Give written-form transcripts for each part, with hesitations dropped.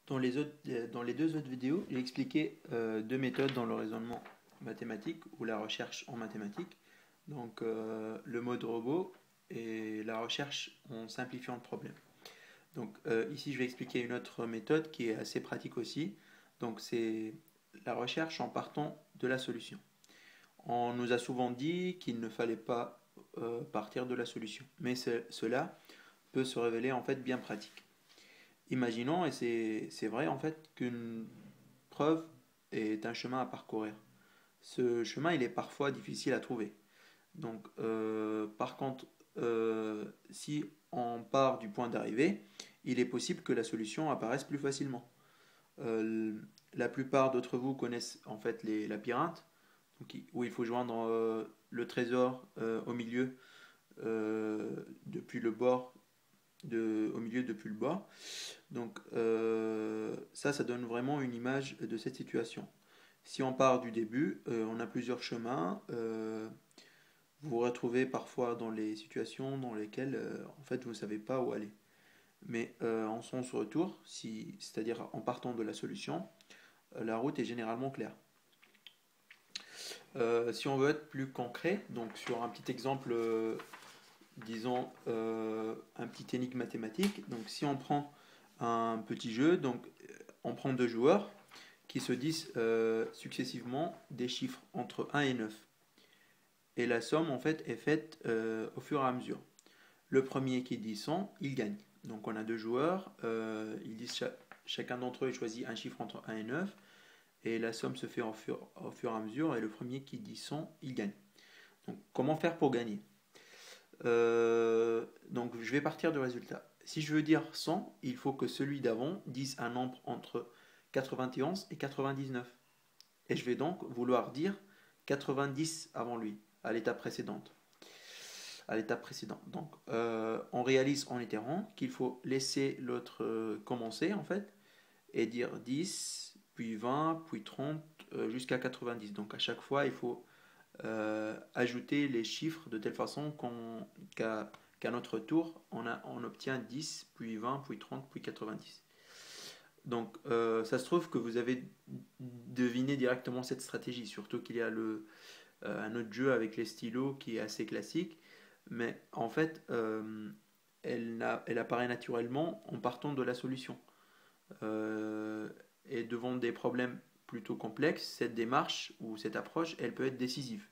Dans les deux autres vidéos, j'ai expliqué deux méthodes dans le raisonnement mathématique ou la recherche en mathématiques. Donc le mode robot et la recherche en simplifiant le problème. Donc ici, je vais expliquer une autre méthode qui est assez pratique aussi. Donc c'est la recherche en partant de la solution. On nous a souvent dit qu'il ne fallait pas partir de la solution, mais cela peut se révéler en fait bien pratique. Imaginons, et c'est vrai en fait, qu'une preuve est un chemin à parcourir. Ce chemin, il est parfois difficile à trouver. Donc, par contre, si on part du point d'arrivée, il est possible que la solution apparaisse plus facilement. Euh, la plupart d'entre vous connaissent en fait les labyrinthes, donc, où il faut joindre le trésor au milieu depuis le bord, au milieu depuis le bas. Donc ça donne vraiment une image de cette situation. Si on part du début, on a plusieurs chemins. Vous vous retrouvez parfois dans les situations dans lesquelles en fait vous ne savez pas où aller. Mais en sens retour, c'est-à-dire en partant de la solution, la route est généralement claire. Si on veut être plus concret, donc sur un petit exemple, disons un petit énigme mathématique, donc si on prend un petit jeu, donc on prend deux joueurs qui se disent successivement des chiffres entre 1 et 9. Et la somme en fait est faite au fur et à mesure. Le premier qui dit 100, il gagne. Donc on a deux joueurs, ils disent chacun d'entre eux choisit un chiffre entre 1 et 9, et la somme se fait au fur et à mesure, et le premier qui dit 100, il gagne. Donc comment faire pour gagner? Donc je vais partir du résultat. Si je veux dire 100, il faut que celui d'avant dise un nombre entre 91 et 99. Et je vais donc vouloir dire 90 avant lui, à l'étape précédente. Donc on réalise en itérant qu'il faut laisser l'autre commencer en fait, et dire 10, puis 20, puis 30, jusqu'à 90. Donc à chaque fois, il faut ajouter les chiffres de telle façon qu'à notre tour, on obtient 10, puis 20, puis 30, puis 90. Donc ça se trouve que vous avez deviné directement cette stratégie, surtout qu'il y a un autre jeu avec les stylos qui est assez classique, mais en fait, elle apparaît naturellement en partant de la solution. Euh, et devant des problèmes plutôt complexes, cette démarche ou cette approche, elle peut être décisive.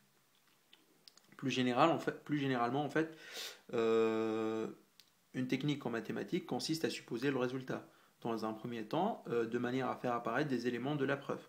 Plus généralement, en fait, euh, une technique en mathématiques consiste à supposer le résultat, dans un premier temps, de manière à faire apparaître des éléments de la preuve.